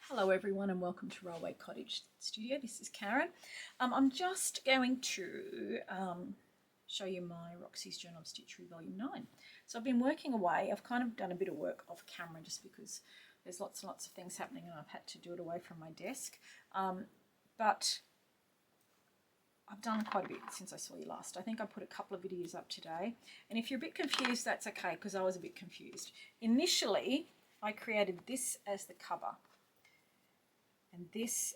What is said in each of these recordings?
Hello everyone and welcome to Railway Cottage Studio. This is Karen. I'm just going to show you my Roxy's Journal of Stitchery Volume 9. So I've been working away. I've kind of done a bit of work off camera just because there's lots and lots of things happening and I've had to do it away from my desk. But I've done quite a bit since I saw you last. I think I put a couple of videos up today. And if you're a bit confused, that's okay because I was a bit confused. Initially, I created this as the cover. And this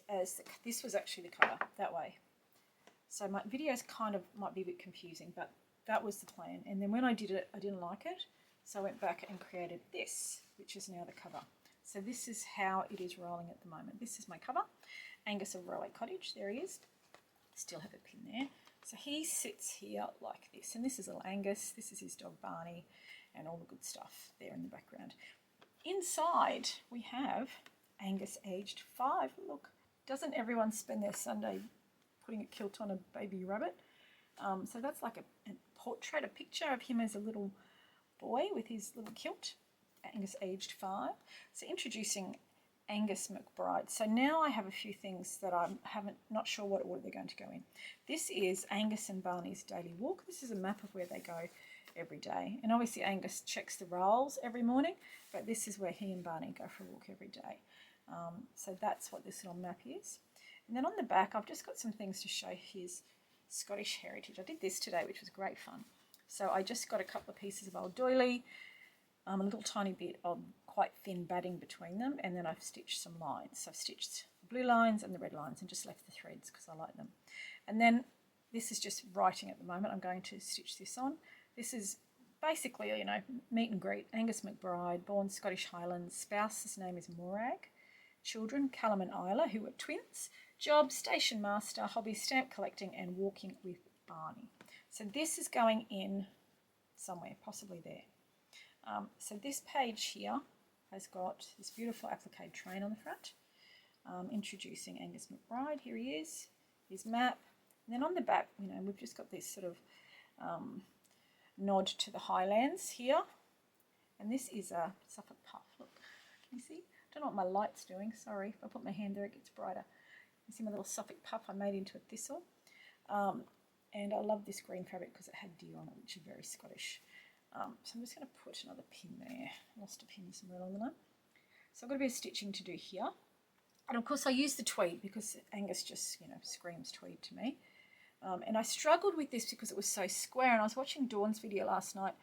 was actually the cover, that way. So my videos kind of might be a bit confusing, but that was the plan. And then when I did it, I didn't like it. So I went back and created this, which is now the cover. So this is how it is rolling at the moment. This is my cover, Angus of Railway Cottage, there he is. Still have a pin there. So he sits here like this. And this is little Angus, this is his dog Barney, and all the good stuff there in the background. Inside we have Angus aged 5. Look, doesn't everyone spend their Sunday putting a kilt on a baby rabbit? So that's like a portrait, a picture of him as a little boy with his little kilt, Angus aged 5. So introducing Angus McBride. So now I have a few things that I'm not sure what order they're going to go in. This is Angus and Barney's daily walk. This is a map of where they go every day. And obviously Angus checks the rolls every morning, but this is where he and Barney go for a walk every day. So that's what this little map is. And then on the back, I've just got some things to show his Scottish heritage. I did this today, which was great fun. So I just got a couple of pieces of old doily, a little tiny bit of quite thin batting between them, and then I've stitched some lines. So I've stitched the blue lines and the red lines and just left the threads because I like them. And then this is just writing at the moment. I'm going to stitch this on. This is basically, you know, meet and greet. Angus McBride, born Scottish Highlands, spouse's name is Morag. Children, Callum and Isla, who are twins. Job, station master, hobby, stamp collecting, and walking with Barney. So this is going in somewhere, possibly there. So this page here has got this beautiful applique train on the front, introducing Angus McBride. Here he is, his map. And then on the back, you know, we've just got this sort of nod to the Highlands here. And this is a Suffolk puff. Look, can you see? I don't know what my light's doing, sorry. If I put my hand there it gets brighter. You see my little Suffolk puff I made into a thistle. And I love this green fabric because it had deer on it, which is very Scottish. So I'm just going to put another pin there. I lost a pin somewhere along the line. So I've got a bit of stitching to do here. And of course I use the tweed because Angus just, you know, screams tweed to me. And I struggled with this because it was so square. And I was watching Dawn's video last night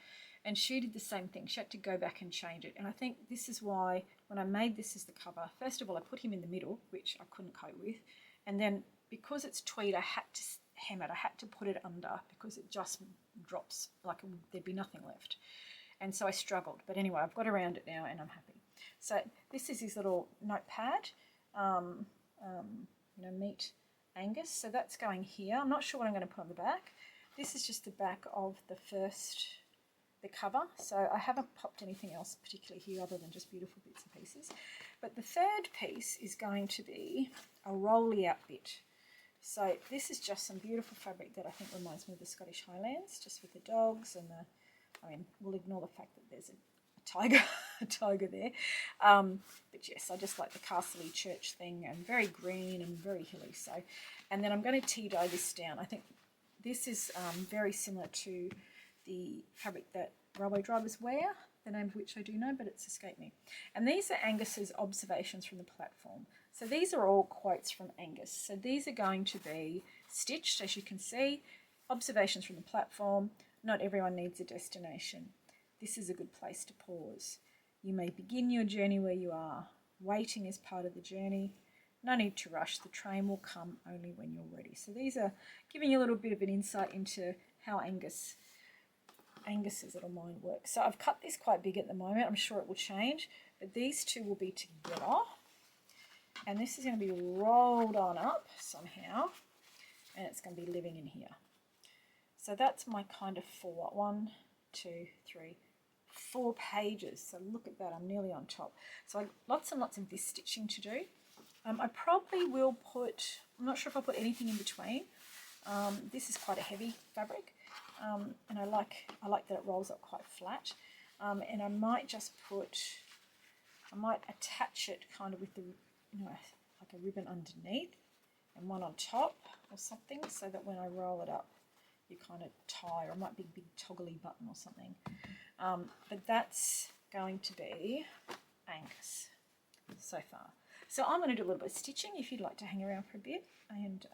and she did the same thing. She had to go back and change it. And I think this is why when I made this as the cover, first of all, I put him in the middle, which I couldn't cope with. And then because it's tweed, I had to hem it. I had to put it under because it just drops, like there'd be nothing left. And so I struggled. But anyway, I've got around it now and I'm happy. So this is his little notepad, you know, meet Angus. So that's going here. I'm not sure what I'm going to put on the back. This is just the back of the cover, so I haven't popped anything else particularly here other than just beautiful bits and pieces. But the third piece is going to be a rolly out bit. So this is just some beautiful fabric that I think reminds me of the Scottish Highlands, just with the dogs and the, I mean, we'll ignore the fact that there's a tiger there. But yes, I just like the castle-y church thing and very green and very hilly. So, and then I'm going to tea dye this down. I think this is very similar to the fabric that railway drivers wear, the name of which I do know, but it's escaped me. And these are Angus's observations from the platform. So these are all quotes from Angus. So these are going to be stitched, as you can see. Observations from the platform. Not everyone needs a destination. This is a good place to pause. You may begin your journey where you are. Waiting is part of the journey. No need to rush. The train will come only when you're ready. So these are giving you a little bit of an insight into how Angus's little mind works. So I've cut this quite big at the moment. I'm sure it will change, but these two will be together. And this is going to be rolled on up somehow, and it's going to be living in here. So that's my kind of 4 pages. So look at that, I'm nearly on top. So lots and lots of this stitching to do. I probably will put, I'm not sure if I'll put anything in between. This is quite a heavy fabric. And I like that it rolls up quite flat. And I might just put, I might attach it kind of with the like a ribbon underneath and one on top or something, so that when I roll it up you kind of tie, or it might be a big toggly button or something. But that's going to be Angus so far. So I'm going to do a little bit of stitching. If you'd like to hang around for a bit and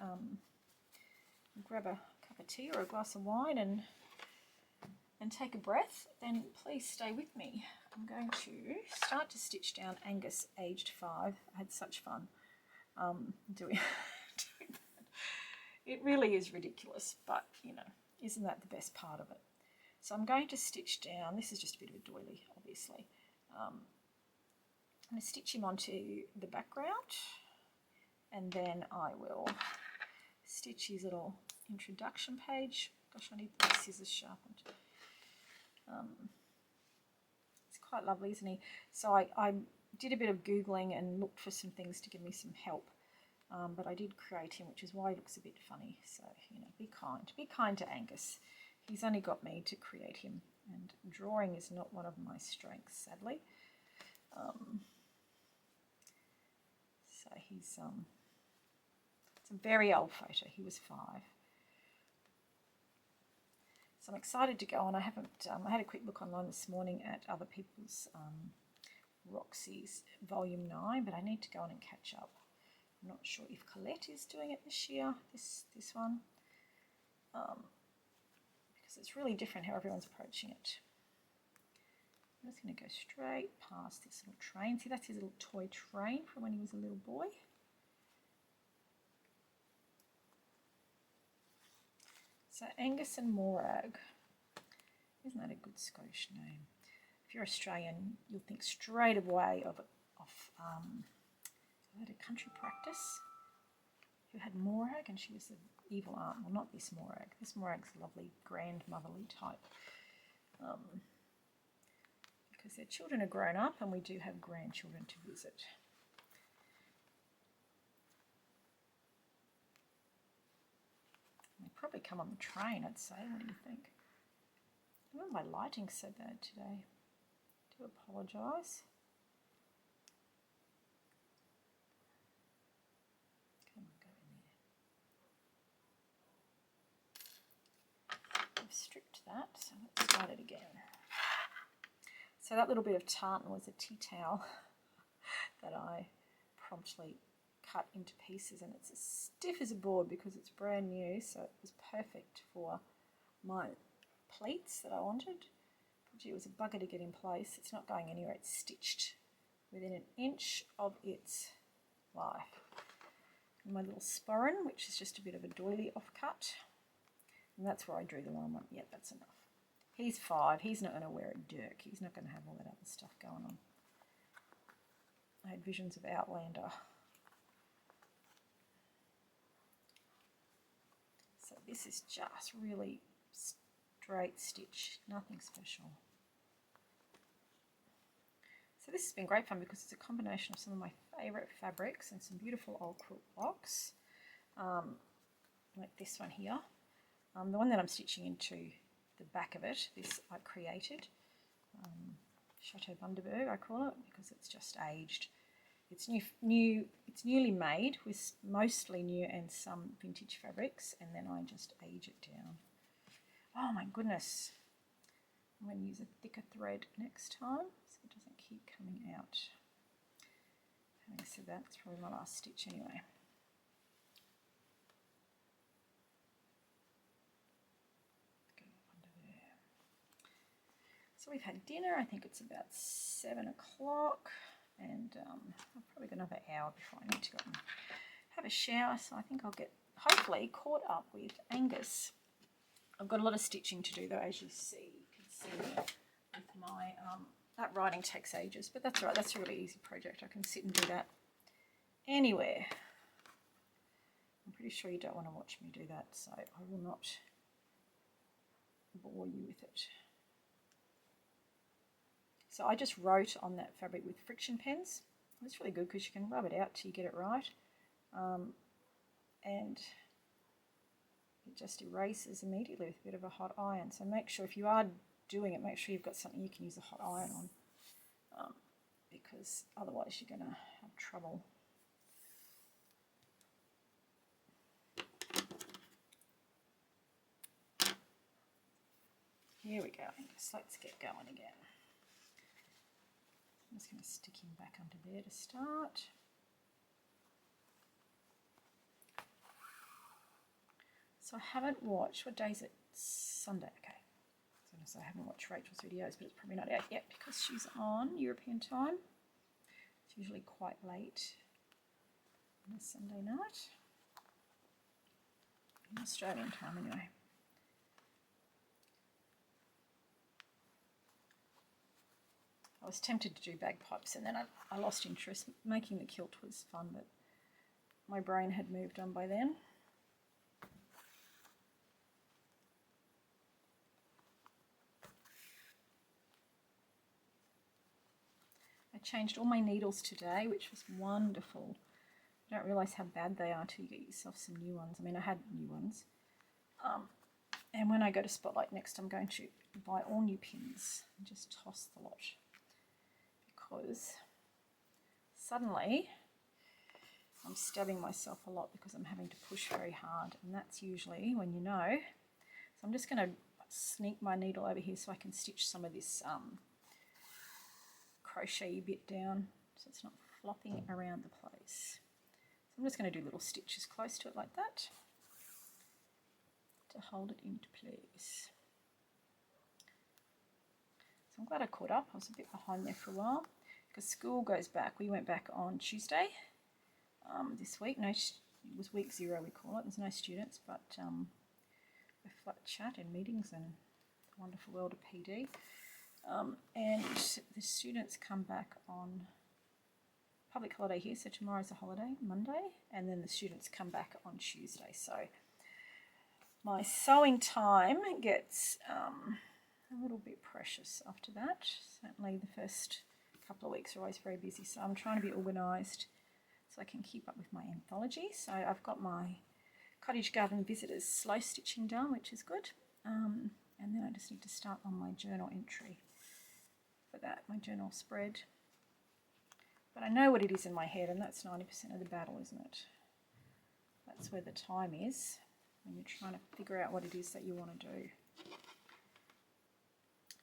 grab a cup of tea or a glass of wine and take a breath, then please stay with me. I'm going to start to stitch down Angus aged 5. I had such fun doing that. It really is ridiculous, but isn't that the best part of it? So I'm going to stitch down, this is just a bit of a doily, obviously. I'm going to stitch him onto the background, and then I will stitch his little introduction page. Gosh, I need the scissors sharpened. It's quite lovely, isn't he? So I did a bit of Googling and looked for some things to give me some help. But I did create him, which is why he looks a bit funny. So, be kind. Be kind to Angus. He's only got me to create him, and drawing is not one of my strengths, sadly. So he's, it's a very old photo. He was 5. So I'm excited to go on. I had a quick look online this morning at other people's Roxy's Volume 9, but I need to go on and catch up. I'm not sure if Colette is doing it this year, this one, because it's really different how everyone's approaching it. I'm just going to go straight past this little train. See, that's his little toy train from when he was a little boy. So Angus and Morag, isn't that a good Scottish name? If you're Australian, you'll think straight away of I had a country practice who had Morag, and she was the evil aunt. Well, not this Morag. This Morag's a lovely grandmotherly type. Because their children are grown up, and we do have grandchildren to visit. They probably come on the train, I'd say. What do you think? I remember my lighting's so bad today. I do apologise. I've stripped that, so let's start it again. So that little bit of tartan was a tea towel that I promptly cut into pieces, and it's as stiff as a board because it's brand new, so it was perfect for my pleats that I wanted. It was a bugger to get in place. It's not going anywhere. It's stitched within an inch of its life. And my little sporran, which is just a bit of a doily offcut. And that's where I drew the line. Yeah, that's enough. He's 5. He's not going to wear a dirk. He's not going to have all that other stuff going on. I had visions of Outlander. So this is just really straight stitch, nothing special. So this has been great fun because it's a combination of some of my favourite fabrics and some beautiful old quilt blocks, like this one here. The one that I'm stitching into the back of it, this I created, Chateau Bundaberg I call it, because it's just aged. It's it's newly made with mostly new and some vintage fabrics, and then I just age it down. Oh my goodness, I'm going to use a thicker thread next time so it doesn't keep coming out. Having said that, it's probably my last stitch anyway. So we've had dinner. I think it's about 7 o'clock, and I've probably got another hour before I need to go and have a shower, so I think I'll get hopefully caught up with Angus. I've got a lot of stitching to do though, as you see. You can see with my, that writing takes ages, but that's all right. That's a really easy project. I can sit and do that anywhere. I'm pretty sure you don't want to watch me do that, so I will not bore you with it. So I just wrote on that fabric with friction pens. It's really good because you can rub it out till you get it right. And it just erases immediately with a bit of a hot iron. So make sure, if you are doing it, make sure you've got something you can use a hot iron on, because otherwise you're going to have trouble. go, Angus. Let's get going again. I'm just going to stick him back under there to start. So I haven't watched, what day is it? Sunday, okay. So I haven't watched Rachel's videos, but it's probably not out yet because she's on European time. It's usually quite late on a Sunday night. In Australian time anyway. I was tempted to do bagpipes and then I lost interest. Making the kilt was fun, but my brain had moved on by then. I changed all my needles today, which was wonderful. You don't realise how bad they are till you get yourself some new ones. I mean, I had new ones. And when I go to Spotlight next, I'm going to buy all new pins and just toss the lot. Because suddenly I'm stabbing myself a lot because I'm having to push very hard. And that's usually when you know. So I'm just going to sneak my needle over here so I can stitch some of this crochet bit down so it's not flopping around the place. So I'm just going to do little stitches close to it like that to hold it into place. So I'm glad I caught up. I was a bit behind there for a while because school goes back. We went back on Tuesday this week. No, it was week 0 we call it. There's no students, but a flat chat and meetings and the wonderful world of PD. And the students come back on public holiday here, so tomorrow's a holiday, Monday, and then the students come back on Tuesday. So my sewing time gets a little bit precious after that. Certainly the first couple of weeks are always very busy, so I'm trying to be organised so I can keep up with my anthology. So I've got my Cottage Garden Visitors slow stitching done, which is good, and then I just need to start on my journal entry for that, my journal spread. But I know what it is in my head, and that's 90% of the battle, isn't it? That's where the time is, when you're trying to figure out what it is that you want to do.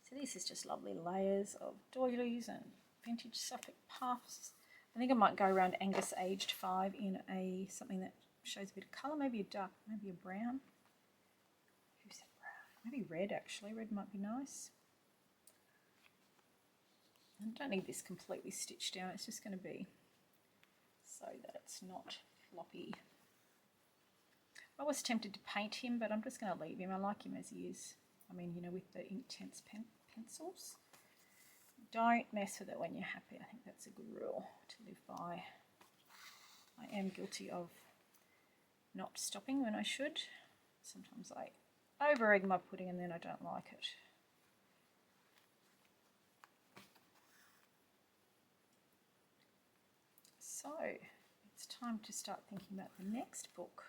So this is just lovely layers of doilies and vintage Suffolk puffs. I think I might go around Angus aged 5 in something that shows a bit of colour, maybe a dark, maybe a brown. Who's that brown? Maybe red actually, red might be nice. I don't need this completely stitched down, it's just going to be so that it's not floppy. I was tempted to paint him, but I'm just going to leave him. I like him as he is. I mean, you know, with the Inktense pencils. Don't mess with it when you're happy. I think that's a good rule to live by. I am guilty of not stopping when I should. Sometimes I over-egg my pudding and then I don't like it. So it's time to start thinking about the next book.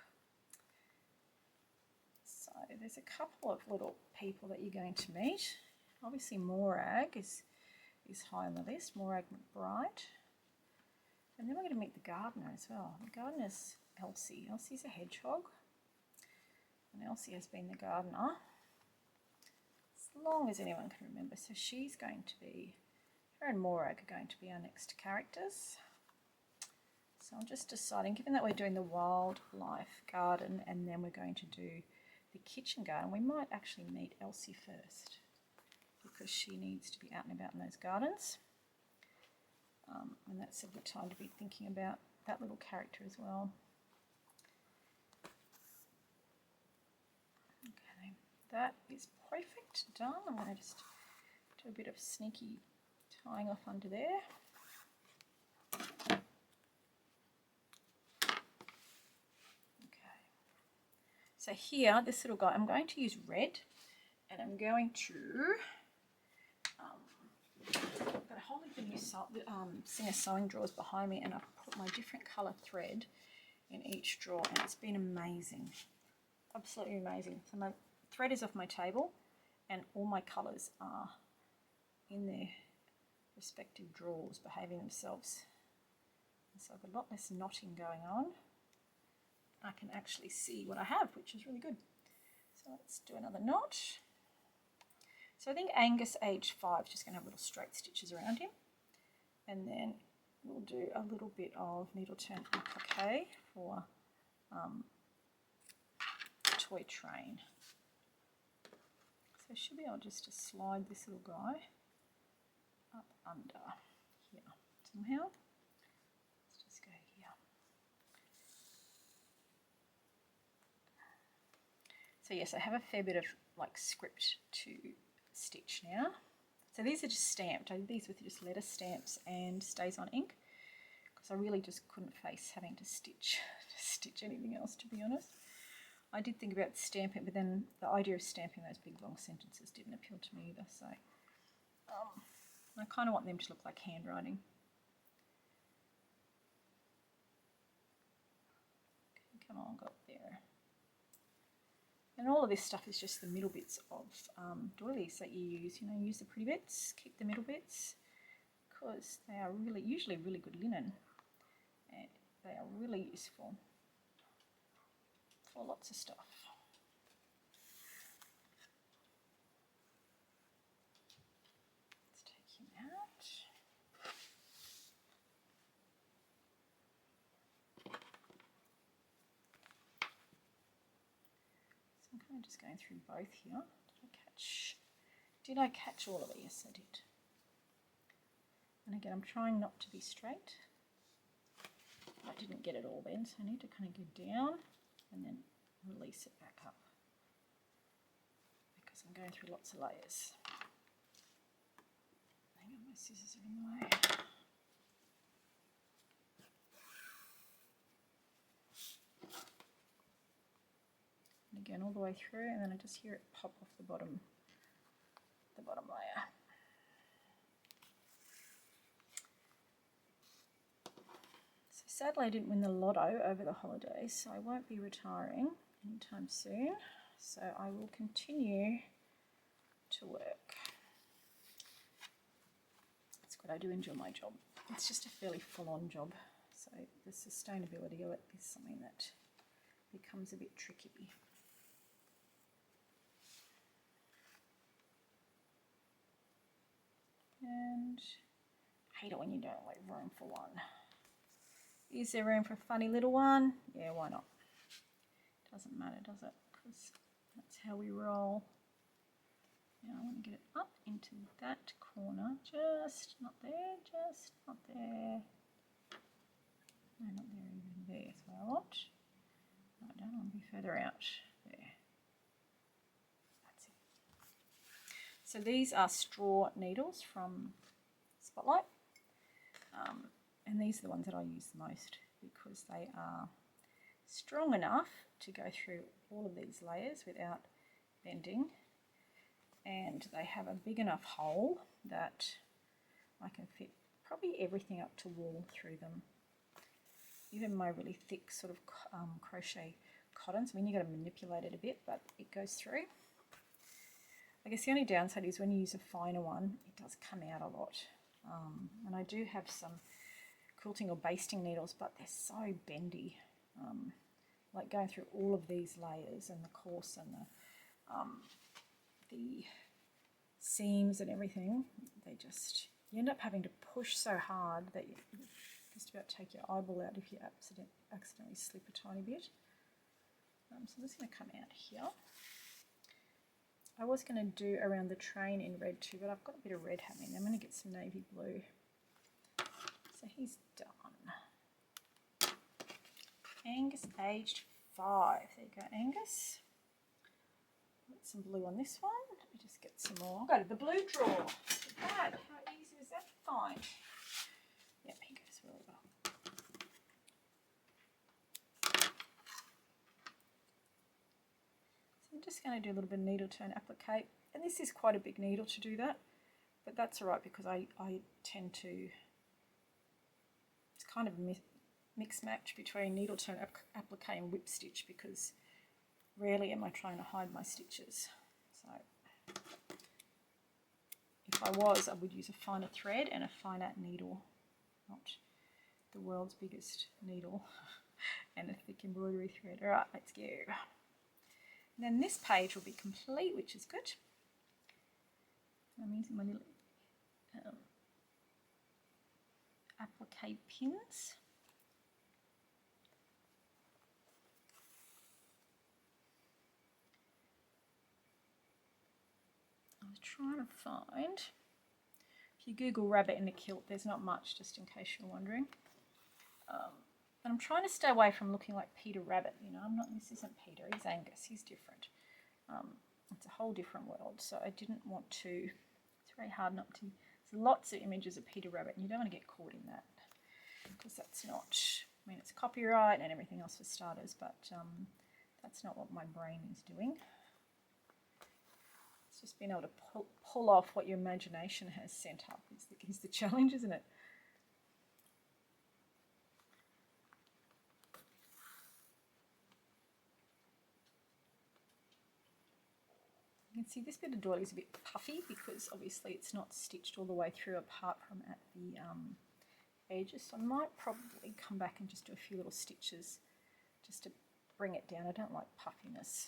So there's a couple of little people that you're going to meet. Obviously Morag is high on the list, Morag McBride. And then we're going to meet the gardener as well. The gardener's Elsie. Elsie's a hedgehog. And Elsie has been the gardener as long as anyone can remember. So she's going to be, her and Morag are going to be our next characters. So I'm just deciding, given that we're doing the wildlife garden and then we're going to do the kitchen garden, we might actually meet Elsie first because she needs to be out and about in those gardens. And that's a good time to be thinking about that little character as well. Okay, that is perfect, done. I'm going to just do a bit of sneaky tying off under there. So here, this little guy, I'm going to use red, and I'm going to, I've got a whole heap of new Singer sewing drawers behind me, and I've put my different colour thread in each drawer, and it's been amazing, absolutely amazing. So my thread is off my table, and all my colours are in their respective drawers, behaving themselves. And so I've got a lot less knotting going on. I can actually see what I have, which is really good. So let's do another knot. So I think Angus age 5 is just going to have little straight stitches around him. And then we'll do a little bit of needle turn applique for toy train. So I should be able just to slide this little guy up under here somehow. Let's just go here. So yes, I have a fair bit of like script to stitch now. So these are just stamped. I did these with just letter stamps and stays on ink because I really just couldn't face having to stitch anything else, to be honest. I did think about stamping, but then the idea of stamping those big long sentences didn't appeal to me either. So I kind of want them to look like handwriting. Okay, come on, got there. And all of this stuff is just the middle bits of doilies that you use. You know, use the pretty bits, keep the middle bits, because they are usually really good linen, and they are really useful for lots of stuff. Let's take him out. So I'm kind of just going through both here. Did I catch all of it? Yes, I did. And again, I'm trying not to be straight. I didn't get it all then, so I need to kind of go down and then release it back up because I'm going through lots of layers. Hang on, my scissors are in the way. And again, all the way through, and then I just hear it pop off the bottom layer. So sadly I didn't win the lotto over the holidays, so I won't be retiring anytime soon. So I will continue to work. That's good, I do enjoy my job. It's just a fairly full-on job, so the sustainability of it is something that becomes a bit tricky. And I hate it when you don't leave room for one. Is there room for a funny little one? Yeah, why not? Doesn't matter, does it? Because that's how we roll. Now I want to get it up into that corner. Just not there, just not there. No, not there, even there. That's what I want. No, I don't want to be further out. There. That's it. So these are straw needles from Spotlight, and these are the ones that I use the most because they are strong enough to go through all of these layers without bending, and they have a big enough hole that I can fit probably everything up to wall through them. Even my really thick sort of crochet cottons, I mean, you've got to manipulate it a bit, but it goes through. I guess the only downside is when you use a finer one, it does come out a lot. And I do have some quilting or basting needles, but they're so bendy. Like going through all of these layers and the course and the seams and everything, you end up having to push so hard that you just about take your eyeball out if you accidentally slip a tiny bit. So this is going to come out here. I was going to do around the train in red too, but I've got a bit of red happening. I'm going to get some navy blue. So he's done. Angus aged 5. There you go, Angus. Put some blue on this one. Let me just get some more. I'll go to the blue drawer. Look at that. How easy was that to find? Yep, he goes really well. I'm just going to do a little bit of needle turn applique, and this is quite a big needle to do that, but that's alright because I tend to, it's kind of a mix match between needle turn applique and whip stitch because rarely am I trying to hide my stitches. So if I was, I would use a finer thread and a finer needle, not the world's biggest needle and a thick embroidery thread. Alright, let's go. And then this page will be complete, which is good. I'm using my little applique pins. I was trying to find, if you Google rabbit in a kilt, there's not much, just in case you're wondering. And I'm trying to stay away from looking like Peter Rabbit, you know. This isn't Peter, he's Angus, he's different. It's a whole different world, so I didn't want to, it's very hard not to, there's lots of images of Peter Rabbit and you don't want to get caught in that, because that's not, I mean, it's copyright and everything else for starters, but that's not what my brain is doing. It's just being able to pull off what your imagination has sent up is the challenge, isn't it? You can see this bit of doily is a bit puffy because obviously it's not stitched all the way through apart from at the edges. So I might probably come back and just do a few little stitches just to bring it down. I don't like puffiness.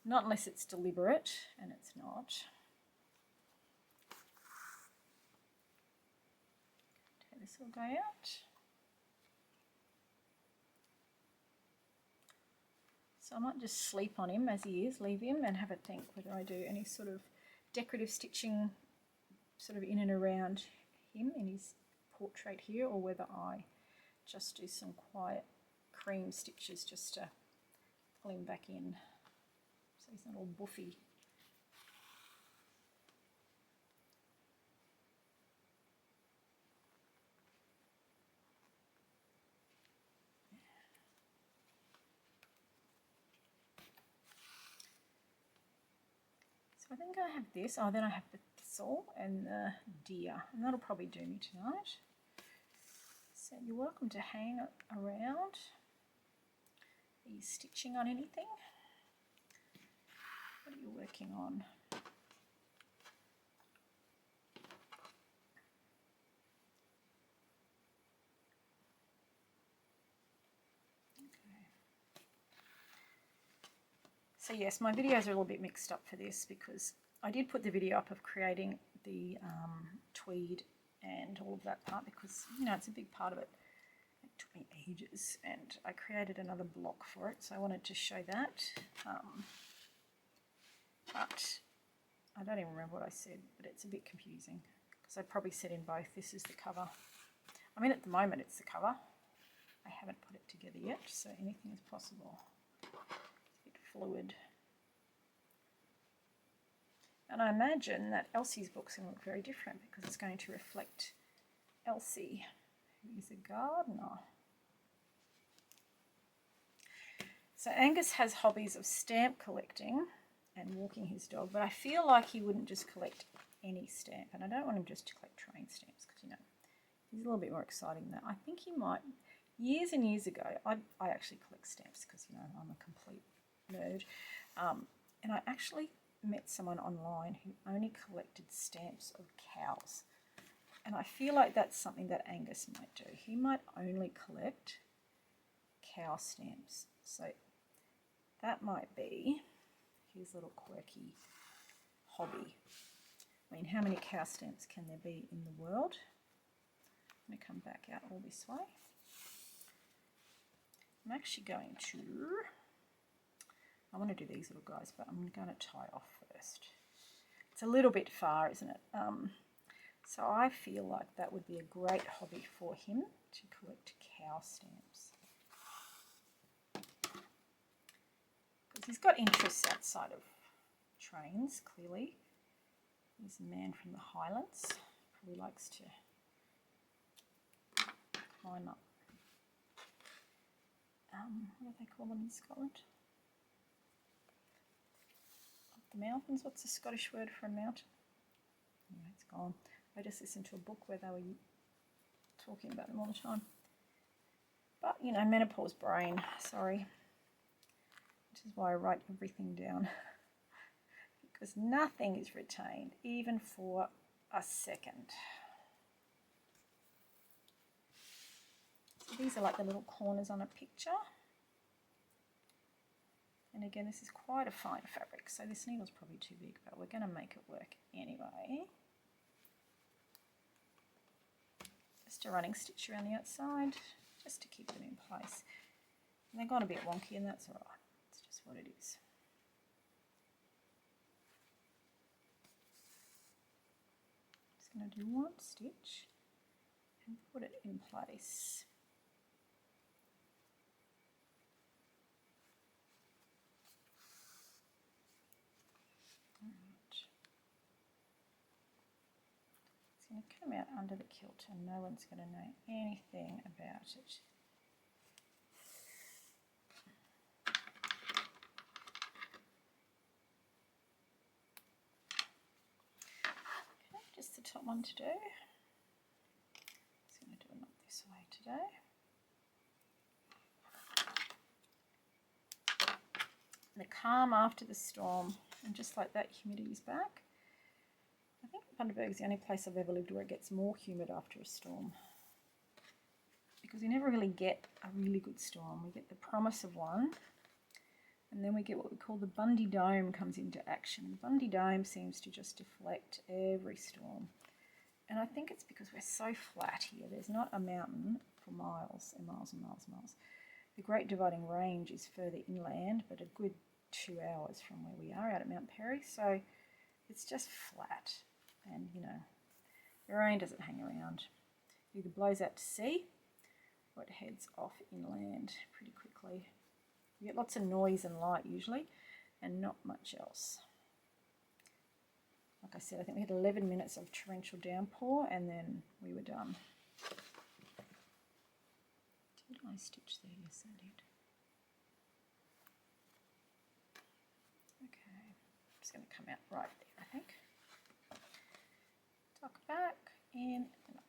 Not unless it's deliberate, and it's not. Okay, this will go out. So I might just sleep on him as he is, leave him, and have a think whether I do any sort of decorative stitching sort of in and around him in his portrait here, or whether I just do some quiet cream stitches just to pull him back in so he's not all buffy. I think I have this. Oh, then I have the thistle and the deer, and that'll probably do me tonight. So you're welcome to hang it around. Are you stitching on anything? What are you working on? So yes, my videos are a little bit mixed up for this because I did put the video up of creating the tweed and all of that part because, you know, it's a big part of it. It took me ages and I created another block for it, so I wanted to show that. But I don't even remember what I said, but it's a bit confusing because I probably said in both this is the cover. I mean, at the moment it's the cover. I haven't put it together yet, so anything is possible. Fluid. And I imagine that Elsie's book's going to look very different because it's going to reflect Elsie, who is a gardener. So Angus has hobbies of stamp collecting and walking his dog, but I feel like he wouldn't just collect any stamp, and I don't want him just to collect train stamps because, you know, he's a little bit more exciting than that. I think he might, years and years ago, I actually collect stamps because, you know, I'm a complete nerd, and I actually met someone online who only collected stamps of cows, and I feel like that's something that Angus might do. He might only collect cow stamps, so that might be his little quirky hobby. I mean, how many cow stamps can there be in the world? I'm going to come back out all this way. I'm actually going to, I want to do these little guys, but I'm going to tie off first. It's a little bit far, isn't it? So I feel like that would be a great hobby for him, to collect cow stamps. Because he's got interests outside of trains, clearly. He's a man from the Highlands. Probably likes to climb up. What do they call them in Scotland? Up the mountains. What's the Scottish word for a mountain? Anyway, it's gone. I just listened to a book where they were talking about them all the time. But, you know, menopause brain, sorry. Which is why I write everything down. Because nothing is retained, even for a second. So these are like the little corners on a picture. And again, this is quite a fine fabric, so this needle's probably too big, but we're going to make it work anyway. Just a running stitch around the outside, just to keep them in place. And they've gone a bit wonky, and that's all right. It's just what it is. Just going to do one stitch and put it in place. It's going to come out under the kilt and no one's going to know anything about it. Okay, just the top one to do. Just going to do it not this way today. The calm after the storm, and just like that, humidity's back. I think Bundaberg's the only place I've ever lived where it gets more humid after a storm, because we never really get a really good storm. We get the promise of one, and then we get what we call the Bundy Dome comes into action. The Bundy Dome seems to just deflect every storm, and I think it's because we're so flat here. There's not a mountain for miles and miles and miles and miles. The Great Dividing Range is further inland, but a good 2 hours from where we are out at Mount Perry, so it's just flat. And you know, the rain doesn't hang around. It either blows out to sea or it heads off inland pretty quickly. You get lots of noise and light usually, and not much else. Like I said, I think we had 11 minutes of torrential downpour and then we were done. Did I stitch there? Yes, I did. Okay, it's going to come out right there, I think. Tuck back in and up.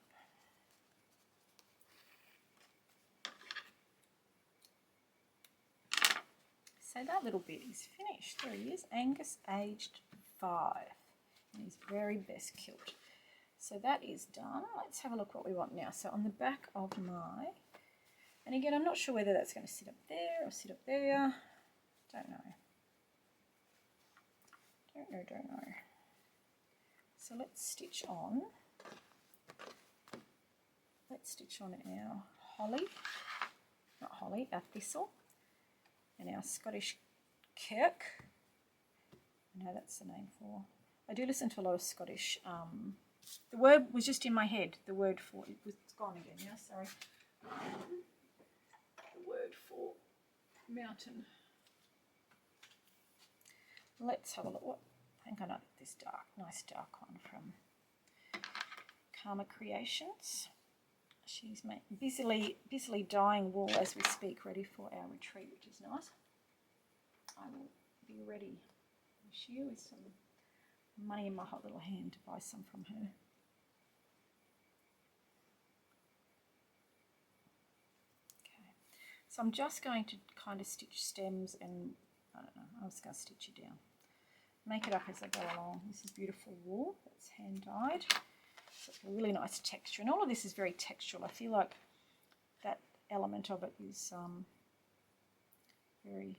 So that little bit is finished. There he is, Angus, aged 5, in his very best kilt. So that is done. Let's have a look what we want now. So on the back of my, and again, I'm not sure whether that's going to sit up there or sit up there. Don't know. Don't know. So let's stitch on our holly, not holly, our thistle, and our Scottish kirk. I know that's the name for. I do listen to a lot of Scottish. The word was just in my head. The word for it was gone again. Yeah, sorry. The word for mountain. Let's have a look. I think I know this nice dark one from Karma Creations. She's busily dyeing wool as we speak, ready for our retreat, which is nice. I will be ready this year with some money in my hot little hand to buy some from her. Okay, so I'm just going to kind of stitch stems and, I don't know, I'm just going to stitch it down. Make it up as I go along. This is beautiful wool that's hand dyed. So it's a really nice texture, and all of this is very textural. I feel like that element of it is very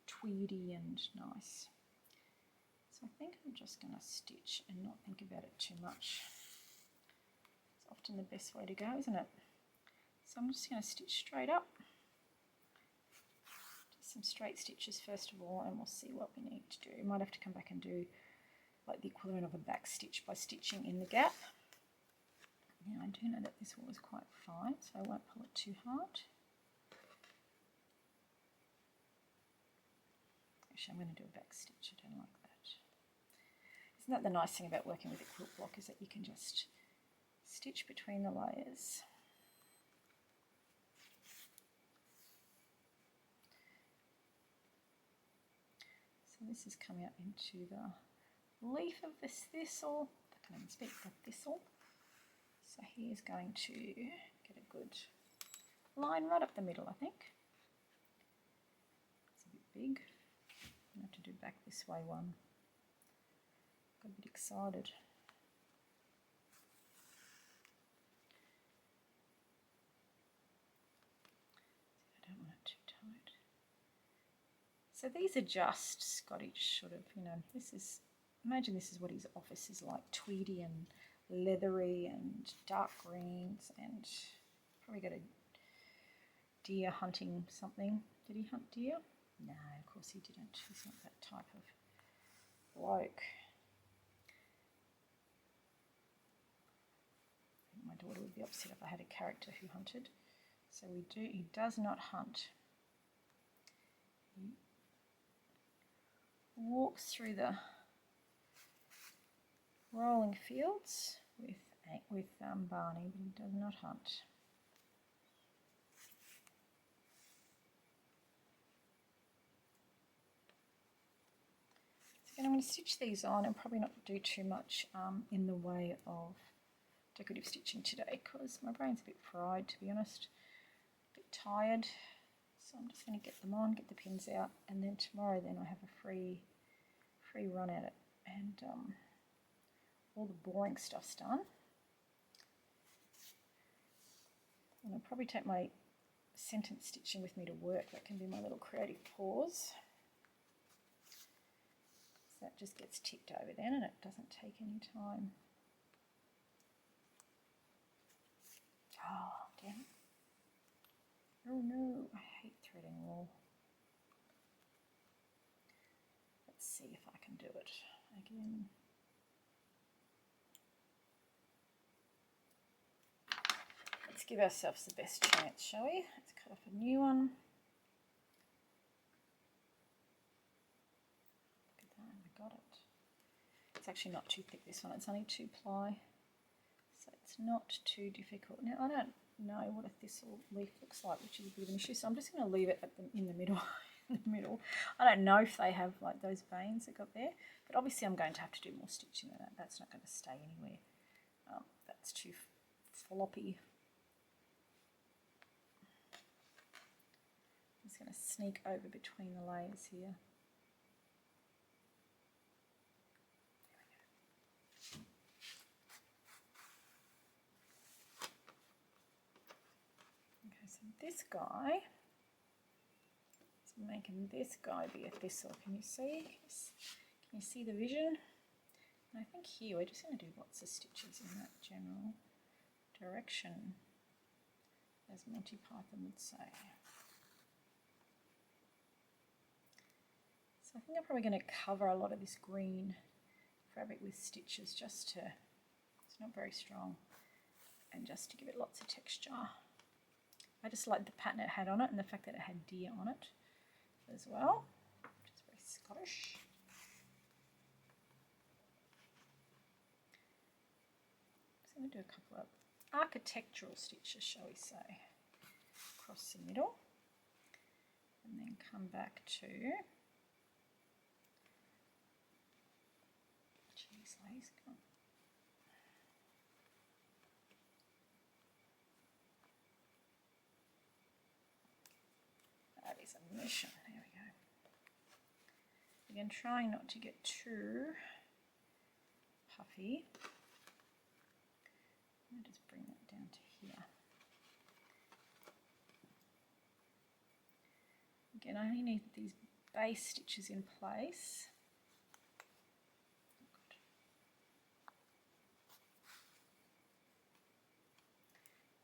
tweedy and nice. So I think I'm just going to stitch and not think about it too much. It's often the best way to go, isn't it? So I'm just going to stitch straight up. Just some straight stitches first of all, and we'll see what we need to do. We might have to come back and do like the equivalent of a back stitch by stitching in the gap. Now I do know that this wool is quite fine, so I won't pull it too hard. Actually, I'm going to do a back stitch. I don't like that. Isn't that the nice thing about working with a quilt block, is that you can just stitch between the layers. So this is coming out into the leaf of this thistle. I can't even speak, the thistle. So he is going to get a good line right up the middle, I think. It's a bit big. I'm going to have to do back this way one. Got a bit excited. I don't want it too tight. So these are just Scottish sort of, you know, imagine this is what his office is like, tweedy and leathery and dark greens, and probably got a deer hunting something. Did he hunt deer? No, of course he didn't. He's not that type of bloke. My daughter would be upset if I had a character who hunted. So he does not hunt. He walks through the rolling fields with Barney, but he does not hunt. So I'm going to stitch these on and probably not do too much in the way of decorative stitching today because my brain's a bit fried, to be honest, a bit tired. So I'm just going to get them on, get the pins out, and then tomorrow I have a free run at it, and all the boring stuff's done. And I'll probably take my sentence stitching with me to work. That can be my little creative pause. So that just gets ticked over then, and it doesn't take any time. Oh, damn it. Oh no, I hate threading wool. Let's see if I can do it again. Let's give ourselves the best chance, shall we? Let's cut off a new one. Look at that, I got it. It's actually not too thick, this one. It's only 2 ply. So it's not too difficult. Now, I don't know what a thistle leaf looks like, which is a bit of an issue, so I'm just going to leave it in the middle. I don't know if they have like those veins that got there, but obviously I'm going to have to do more stitching than that. That's not going to stay anywhere. That's too floppy. I'm just going to sneak over between the layers here. So this guy is making this guy be a thistle. Can you see? Can you see the vision? And I think here we're just going to do lots of stitches in that general direction, as Monty Python would say. So I think I'm probably going to cover a lot of this green fabric with stitches just to, it's not very strong, and just to give it lots of texture. I just like the pattern it had on it and the fact that it had deer on it as well, which is very Scottish. So I'm going to do a couple of architectural stitches, shall we say, across the middle, and then come back to, geez, lace, come on. That is a mission. There we go. Again, trying not to get too puffy. I'll just bring that down to here. Again, I only need these base stitches in place.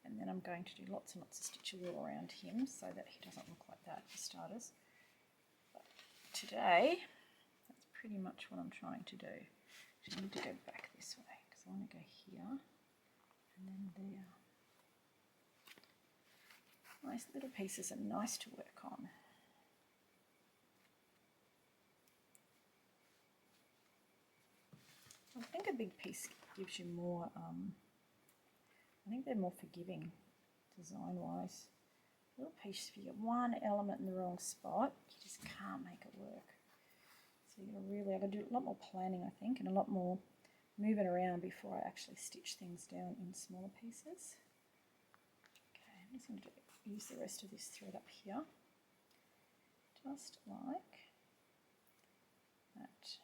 And then I'm going to do lots and lots of stitches all around him so that he doesn't look like that for starters. But today, that's pretty much what I'm trying to do. I need to go back this way because I want to go here and then there. Nice little pieces are nice to work on. I think a big piece gives you more, I think they're more forgiving design-wise. A little piece, if you get one element in the wrong spot, you just can't make it work. So I've got to do a lot more planning, I think, and a lot more moving around before I actually stitch things down in smaller pieces. Okay, I'm just going to use the rest of this thread up here, just like that.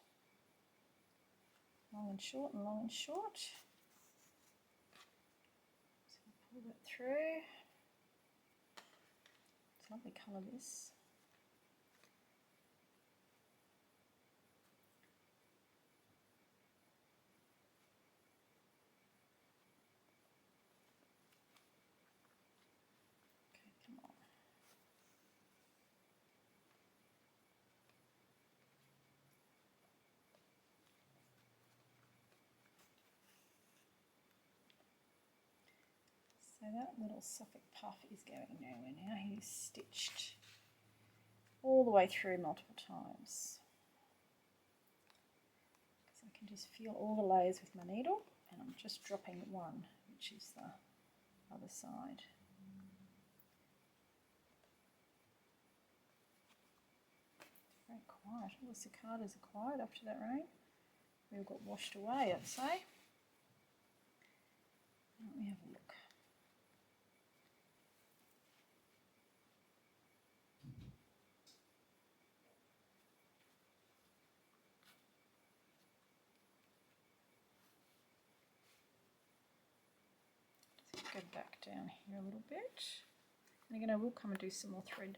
Long and short and long and short. So pull that through. It's a lovely colour, this. So that little Suffolk puff is going nowhere now. He's stitched all the way through multiple times. Because I can just feel all the layers with my needle, and I'm just dropping one, which is the other side. It's very quiet. All the cicadas are quiet after that rain. We all got washed away, I'd say. Let me have a look. Let's go back down here a little bit. And again, I will come and do some more thread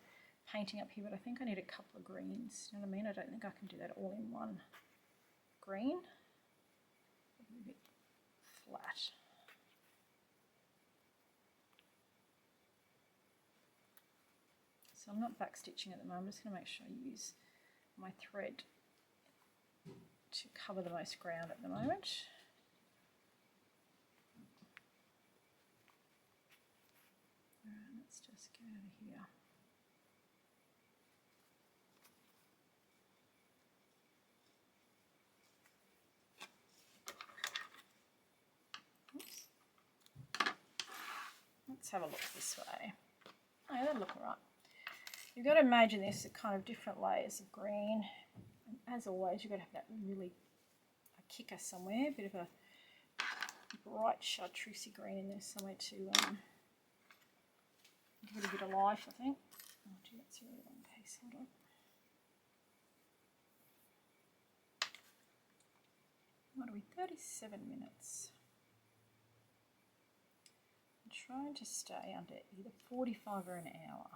painting up here, but I think I need a couple of greens. You know what I mean? I don't think I can do that all in one green. It'll be a bit flat. So I'm not back stitching at the moment. I'm just going to make sure I use my thread to cover the most ground at the moment. Alright, let's just get out of here. Oops. Let's have a look this way. Oh, that'll look alright. You've got to imagine this as kind of different layers of green. And as always, you've got to have that really a kicker somewhere, a bit of a bright chartreusey green in there somewhere to give it a bit of life, I think. Oh gee, that's a really long piece. Hold on. What are we? 37 minutes. I'm trying to stay under either 45 or an hour.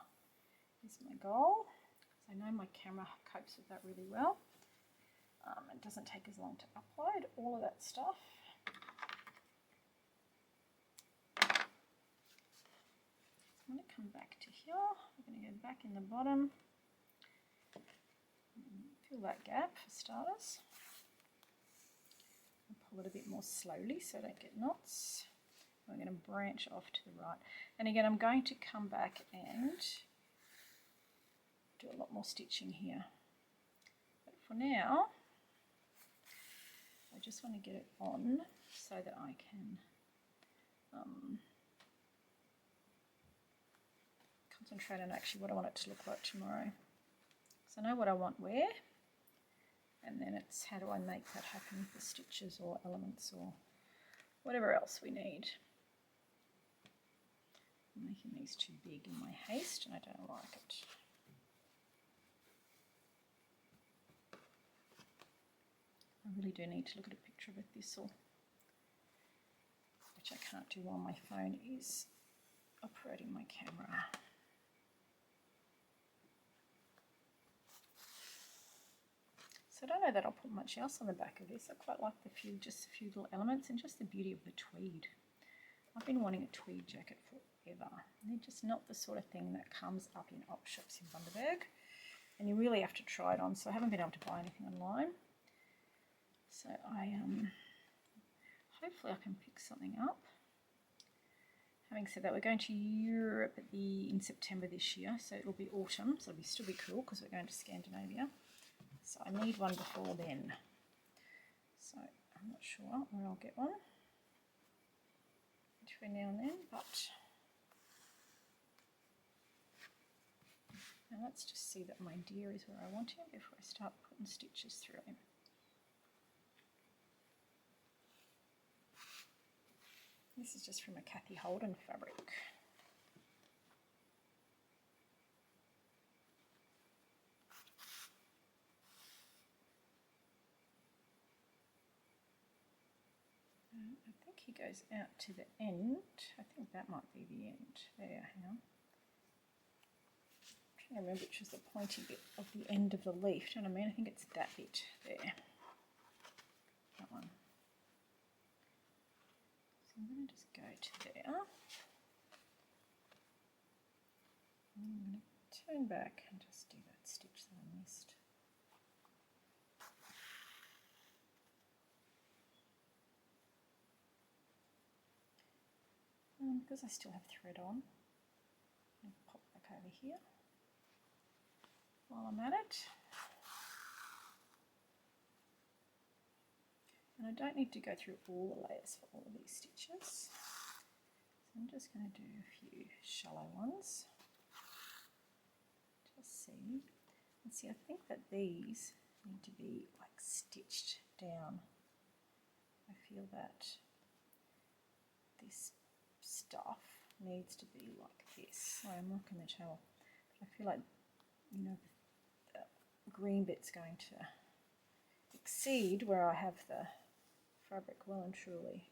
Is my goal. So I know my camera copes with that really well. It doesn't take as long to upload all of that stuff. So I'm going to come back to here. I'm going to go back in the bottom. Fill that gap for starters. And pull it a bit more slowly so I don't get knots. I'm going to branch off to the right. And again, I'm going to come back and do a lot more stitching here, but for now I just want to get it on so that I can concentrate on actually what I want it to look like tomorrow. So I know what I want where, and then it's how do I make that happen with the stitches or elements or whatever else we need. I'm making these too big in my haste and I don't like it. I really do need to look at a picture of a thistle, which I can't do while my phone is operating my camera. So I don't know that I'll put much else on the back of this. I quite like just a few little elements and just the beauty of the tweed. I've been wanting a tweed jacket forever. And they're just not the sort of thing that comes up in op shops in Bundaberg. And you really have to try it on. So I haven't been able to buy anything online. So hopefully I can pick something up. Having said that, we're going to Europe in September this year, so it'll be autumn, so it'll still be cool because we're going to Scandinavia. So I need one before then. So I'm not sure when I'll get one between now and then, but now let's just see that my deer is where I want him before I start putting stitches through him. This is just from a Kathy Holden fabric. I think he goes out to the end. I think that might be the end. There, hang on. I'm trying to remember which is the pointy bit of the end of the leaf. Do you know what I mean? I think it's that bit there. That one. So I'm going to just go to there. And I'm going to turn back and just do that stitch that I missed. because I still have thread on, I'll pop back over here while I'm at it. And I don't need to go through all the layers for all of these stitches. So I'm just going to do a few shallow ones. Just see. And see, I think that these need to be like stitched down. I feel that this stuff needs to be like this. So I'm not going to tell, but I feel like, you know, the green bit's going to exceed where I have the fabric well and truly,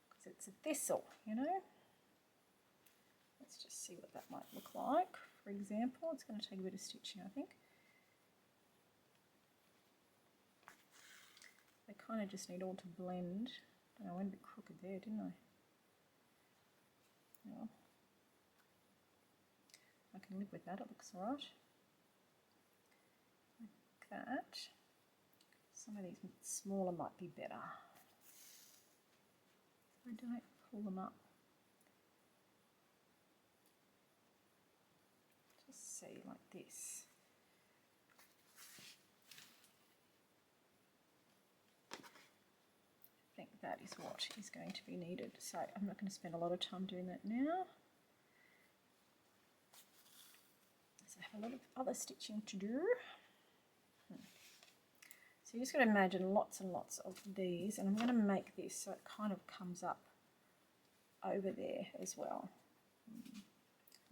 because it's a thistle, you know. Let's just see what that might look like. For example, it's going to take a bit of stitching, I think. They kind of just need all to blend. I don't know, I went a bit crooked there, didn't I? Yeah. I can live with that, it looks alright. Like that. Some of these smaller might be better. So I don't pull them up. Just see, like this. I think that is what is going to be needed. So I'm not going to spend a lot of time doing that now. So I have a lot of other stitching to do. So you just got to imagine lots and lots of these, and I'm going to make this so it kind of comes up over there as well. I'm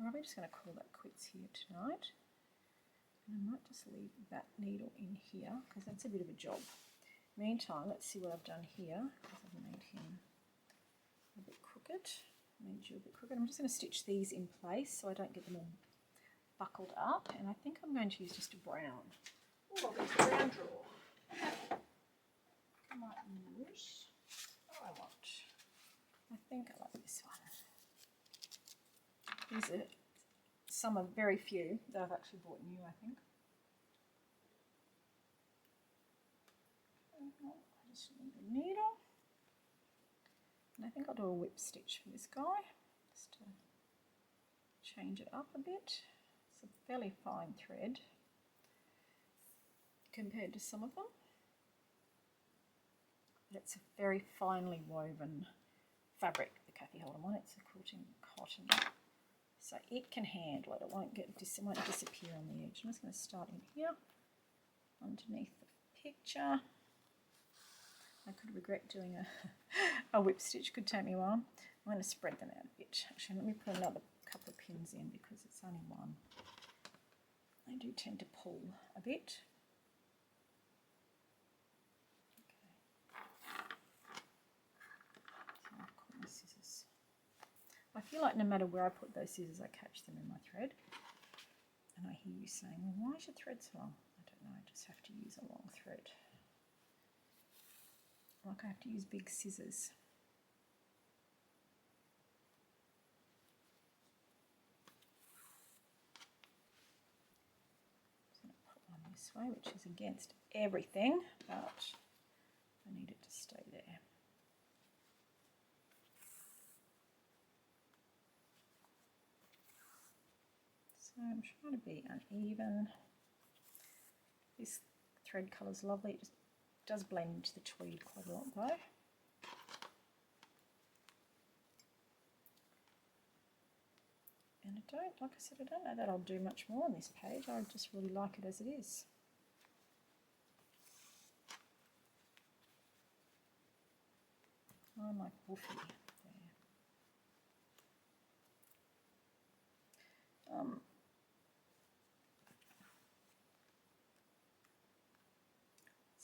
probably just going to call that quits here tonight. And I might just leave that needle in here because that's a bit of a job. Meantime, let's see what I've done here, because I've made him a bit crooked. Made you a bit crooked. I'm just going to stitch these in place so I don't get them all buckled up. And I think I'm going to use just a brown. Oh, I've got a brown drawer. I might use what I want. I think I like this one. These are some of very few that I've actually bought new, I think. I just need a needle. And I think I'll do a whip stitch for this guy, just to change it up a bit. It's a fairly fine thread compared to some of them. But it's a very finely woven fabric, the Kathy Holden one. It's a quilting cotton, so it can handle it. It won't disappear on the edge. I'm just going to start in here, underneath the picture. I could regret doing a whip stitch. Could take me a while. I'm going to spread them out a bit. Actually, let me put another couple of pins in because it's only one. They do tend to pull a bit. Scissors. I feel like no matter where I put those scissors, I catch them in my thread. And I hear you saying, well, why is your thread so long? I don't know, I just have to use a long thread. Like I have to use big scissors. I'm going to put one this way, which is against everything, but I need it to stay there. So I'm trying to be uneven. This thread colour is lovely. It just does blend into the tweed quite a lot though. And I don't, like I said, I don't know that I'll do much more on this page. I just really like it as it is. I like woofy there.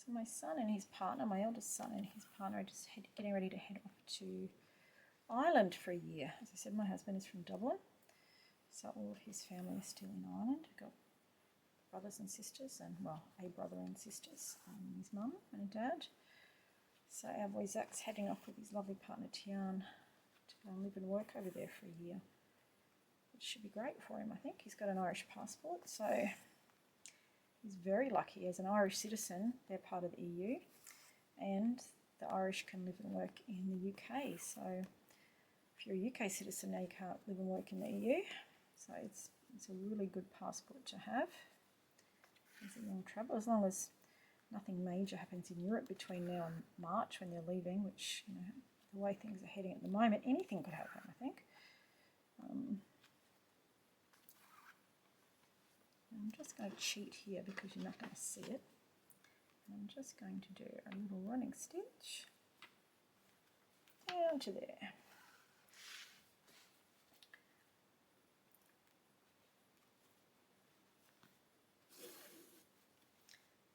So my son and his partner, my eldest son and his partner, are just getting ready to head off to Ireland for a year. As I said, my husband is from Dublin, so all of his family is still in Ireland. I've got brothers and sisters, and well, a brother and sisters, his mum and dad. So our boy Zach's heading off with his lovely partner Tian to go and live and work over there for a year, which should be great for him. I think he's got an Irish passport, so he's very lucky. As an Irish citizen, they're part of the EU, and the Irish can live and work in the UK. So if you're a UK citizen now, you can't live and work in the EU. So it's a really good passport to have. It's a long travel, as long as nothing major happens in Europe between now and March when they're leaving, which, you know, the way things are heading at the moment, anything could happen, I think. I'm just going to cheat here because you're not going to see it. I'm just going to do a little running stitch down to there.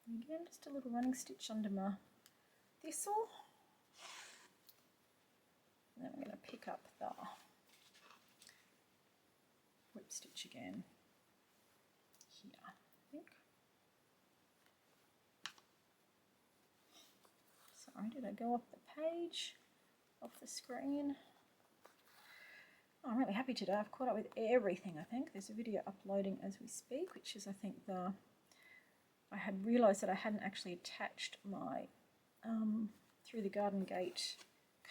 And again, just a little running stitch under my thistle. And then I'm going to pick up the whip stitch again here, I think. Sorry, did I go off the page, off the screen? Oh, I'm really happy today. I've caught up with everything, I think. There's a video uploading as we speak, which is, I think, I had realised that I hadn't actually attached my Through the Garden Gate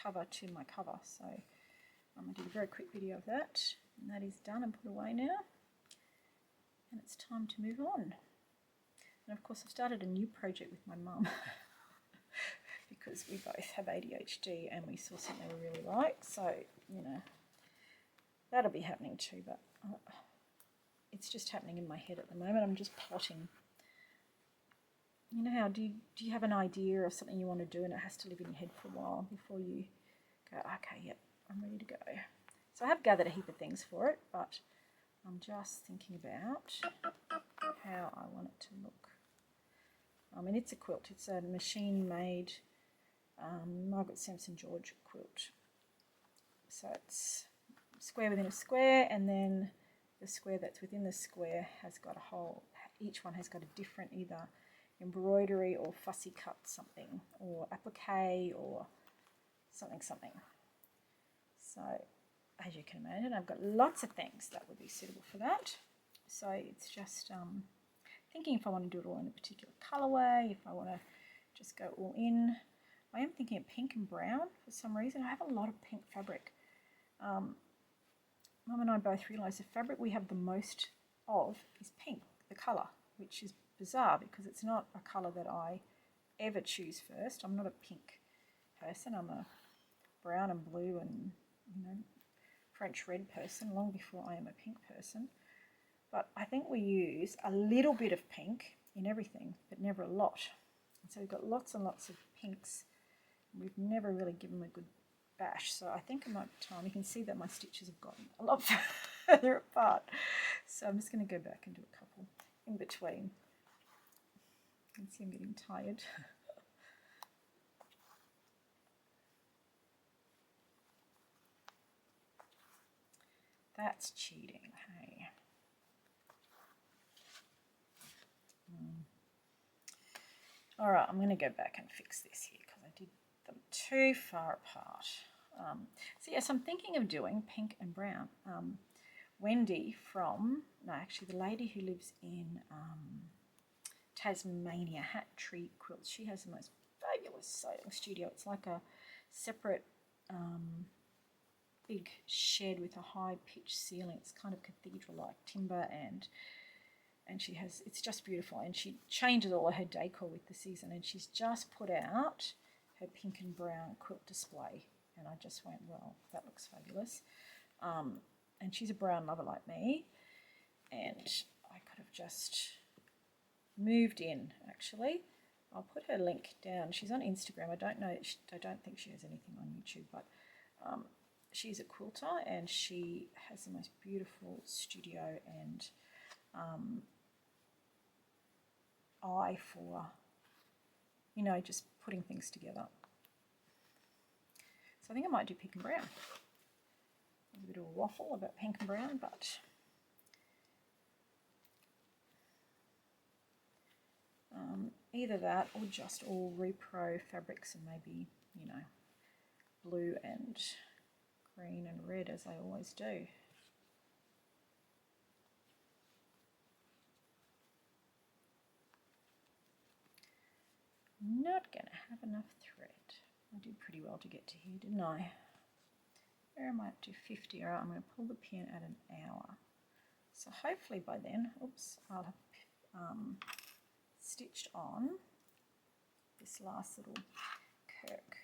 cover to my cover. So I did a very quick video of that, and that is done and put away now. And it's time to move on. And of course I've started a new project with my mum because we both have ADHD and we saw something we really like. So, you know, that'll be happening too, but it's just happening in my head at the moment. I'm just plotting. You know how, do you have an idea of something you want to do and it has to live in your head for a while before you go, okay, yep, I'm ready to go. So I have gathered a heap of things for it, but I'm just thinking about how I want it to look. I mean, it's a quilt. It's a machine-made Margaret Sampson George quilt. So it's square within a square, and then the square that's within the square has got a whole, each one has got a different either embroidery or fussy cut something, or applique or something. So as you can imagine, I've got lots of things that would be suitable for that. So it's just thinking if I want to do it all in a particular colourway, if I want to just go all in. I am thinking of pink and brown for some reason. I have a lot of pink fabric. Mum and I both realised the fabric we have the most of is pink, the colour, which is bizarre because it's not a colour that I ever choose first. I'm not a pink person. I'm a brown and blue and, you know, French red person long before I am a pink person. But I think we use a little bit of pink in everything, but never a lot. And so we've got lots and lots of pinks. We've never really given them a good bash. So I think it might be time. You can see that my stitches have gotten a lot further apart. So I'm just going to go back and do a couple in between. You can see I'm getting tired. That's cheating, hey. All right, I'm going to go back and fix this here because I did them too far apart. So yes, I'm thinking of doing pink and brown. Wendy the lady who lives in Tasmania, Hat Tree Quilts, she has the most fabulous sewing studio. It's like a separate big shed with a high-pitched ceiling. It's kind of cathedral-like timber, and she has, it's just beautiful, and she changes all of her decor with the season, and she's just put out her pink and brown quilt display, and I just went, well, that looks fabulous. And she's a brown lover like me, and I could have just moved in, actually. I'll put her link down. She's on Instagram. I don't think she has anything on YouTube, but she's a quilter, and she has the most beautiful studio and eye for, you know, just putting things together. So I think I might do pink and brown. There's a bit of a waffle about pink and brown, but either that or just all repro fabrics and maybe, you know, blue and green and red as I always do. Not going to have enough thread. I did pretty well to get to here, didn't I? Where am I up to? 50. All right, I'm going to pull the pin at an hour. So hopefully by then, oops, I'll have stitched on this last little kirk.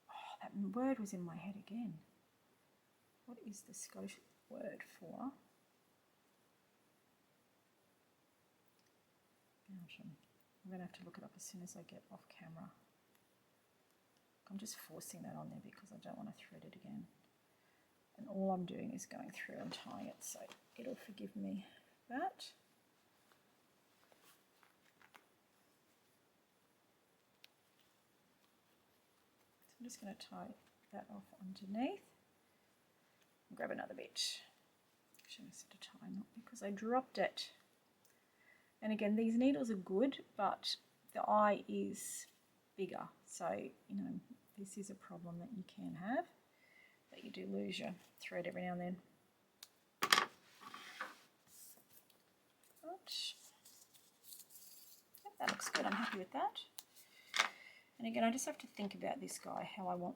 Oh, that word was in my head again. What is the Scottish word for Belgium? I'm going to have to look it up as soon as I get off camera. I'm just forcing that on there because I don't want to thread it again. And all I'm doing is going through and tying it, so it'll forgive me that. So I'm just going to tie that off underneath. Grab another bit. Actually, I set a tie knot because I dropped it. And again, these needles are good, but the eye is bigger. So, you know, this is a problem that you can have, that you do lose your thread every now and then. But, yep, that looks good. I'm happy with that. And again, I just have to think about this guy, how I want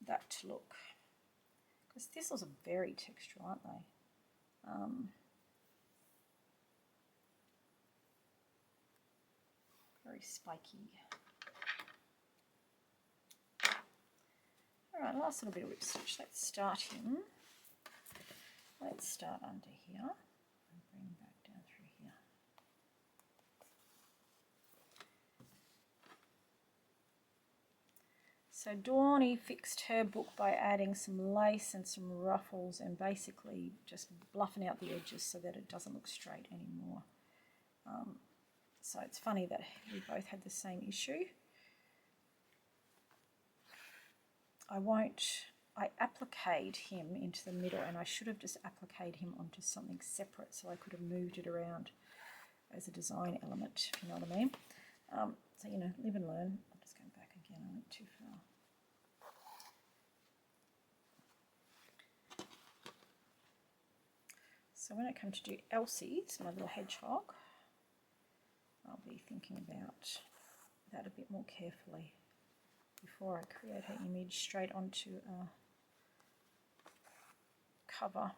that to look. Because thistles are very textural, aren't they? Very spiky. Alright, last little bit of whip stitch. Let's start him. Let's start under here and bring back down through here. So Dawny fixed her book by adding some lace and some ruffles and basically just bluffing out the edges so that it doesn't look straight anymore. So it's funny that we both had the same issue. I appliqued him into the middle, and I should have just appliqued him onto something separate so I could have moved it around as a design element, if you know what I mean. So, you know, live and learn. I'm just going back again, I went too far. So when I come to do Elsie's, my little hedgehog, I'll be thinking about that a bit more carefully before I create her image straight onto a cover.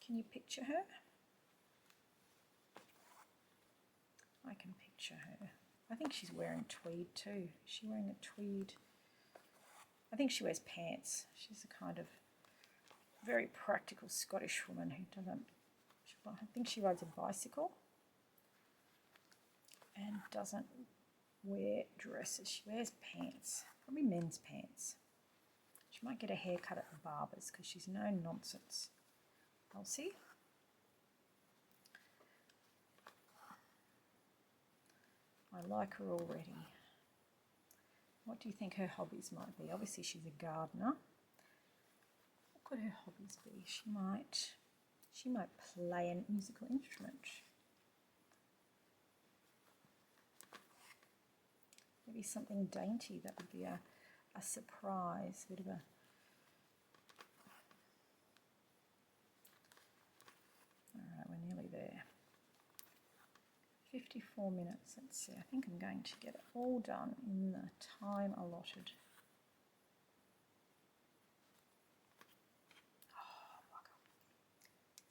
Can you picture her? I can picture her. I think she's wearing tweed too. Is she wearing a tweed? I think she wears pants. She's a kind of very practical Scottish woman who doesn't, I think she rides a bicycle and doesn't wear dresses. She wears pants, probably men's pants. She might get a haircut at the barber's because she's no nonsense. Elsie. I like her already. What do you think her hobbies might be? Obviously she's a gardener. What could her hobbies be? She might play a musical instrument. Maybe something dainty. That would be a surprise, a bit of a... Alright, we're nearly there. 54 minutes, let's see. I think I'm going to get it all done in the time allotted. Oh, bugger.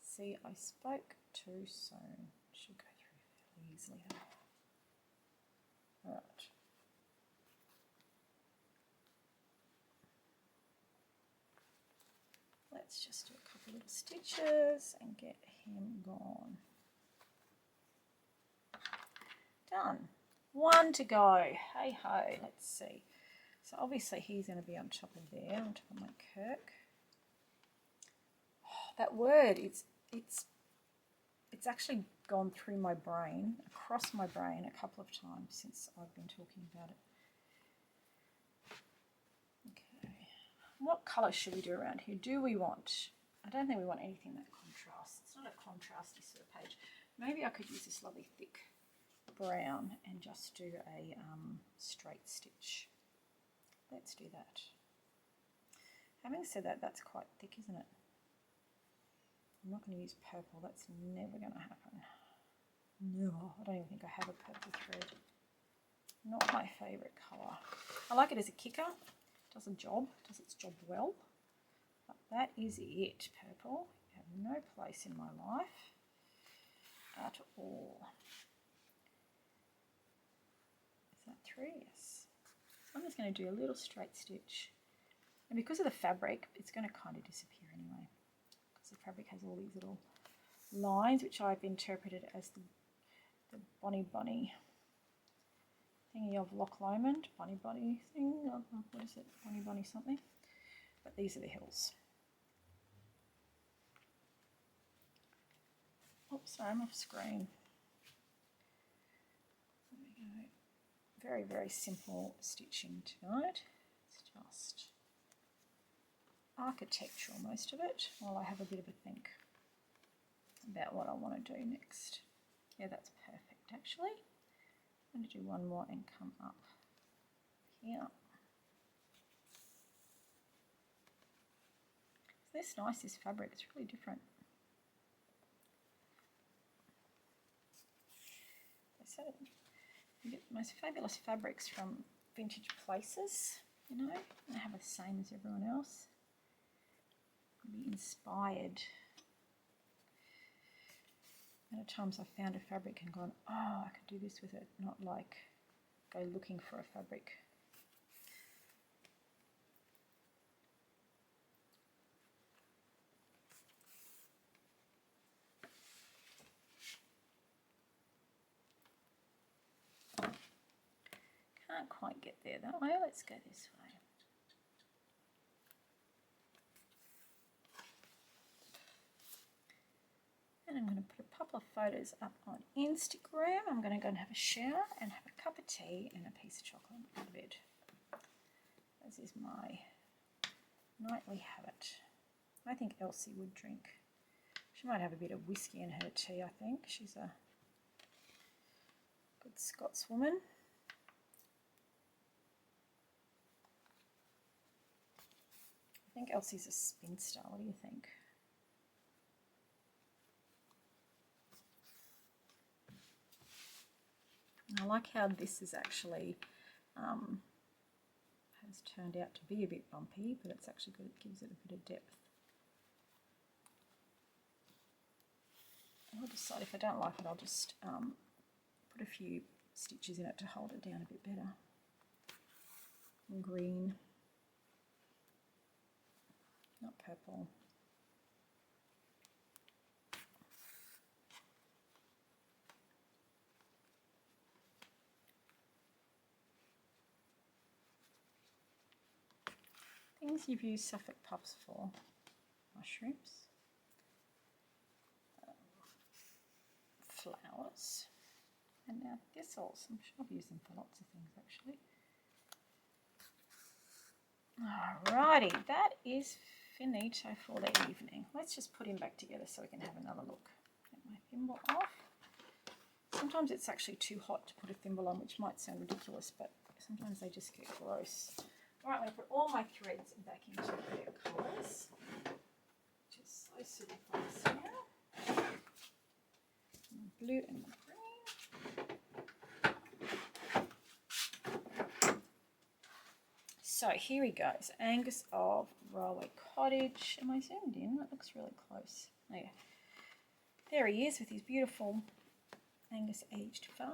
See, I spoke too soon. Should go through fairly easily. Alright. Let's just do a couple little stitches and get him gone. Done. One to go. Hey ho, let's see. So obviously he's going to be on top of there, on top of my kirk. Oh, that word, it's actually gone through my brain, across my brain a couple of times since I've been talking about it. What colour should we do around here? Do we want, I don't think we want anything that contrasts. It's not a contrasty sort of page. Maybe I could use this lovely thick brown and just do a straight stitch. Let's do that. Having said that, that's quite thick, isn't it? I'm not going to use purple. That's never going to happen. No, I don't even think I have a purple thread. Not my favourite colour. I like it as a kicker. does its job well. But that is it, purple. You have no place in my life at all. Is that 3? Yes. So I'm just going to do a little straight stitch. And because of the fabric, it's going to kind of disappear anyway. Because the fabric has all these little lines, which I've interpreted as the Bonnie thingy of Loch Lomond, Bonnie thing, what is it, Bonnie something, but these are the hills. Oops, sorry, I'm off screen. There we go. Very, very simple stitching tonight. It's just architectural, most of it, while I have a bit of a think about what I want to do next. Yeah, that's perfect actually. I'm going to do one more and come up here. So this nice, this fabric, it's really different. I said it, you get the most fabulous fabrics from vintage places, you know, they have the same as everyone else. Be inspired. At times I've found a fabric and gone, oh, I could do this with it, not like go looking for a fabric. Can't quite get there that way. Let's go this way. And I'm going to put a couple of photos up on Instagram. I'm going to go and have a shower and have a cup of tea and a piece of chocolate and go to bed. This is my nightly habit. I think Elsie would drink. She might have a bit of whiskey in her tea, I think. She's a good Scotswoman. I think Elsie's a spinster. What do you think? I like how this is actually has turned out to be a bit bumpy, but it's actually good. It gives it a bit of depth. I'll decide if I don't like it, I'll just put a few stitches in it to hold it down a bit better. And green, not purple. Things you've used Suffolk puffs for: mushrooms, flowers, and now thistles. I'm sure I've used them for lots of things actually. Alrighty, that is finito for the evening. Let's just put him back together so we can have another look. Get my thimble off. Sometimes it's actually too hot to put a thimble on, which might sound ridiculous, but sometimes they just get gross. Alright, I'm going to put all my threads back into their colours, which is so super fast now. My blue and my green. So here he goes, Angus of Railway Cottage. Am I zoomed in? That looks really close. Oh, yeah. There he is with his beautiful Angus aged 5.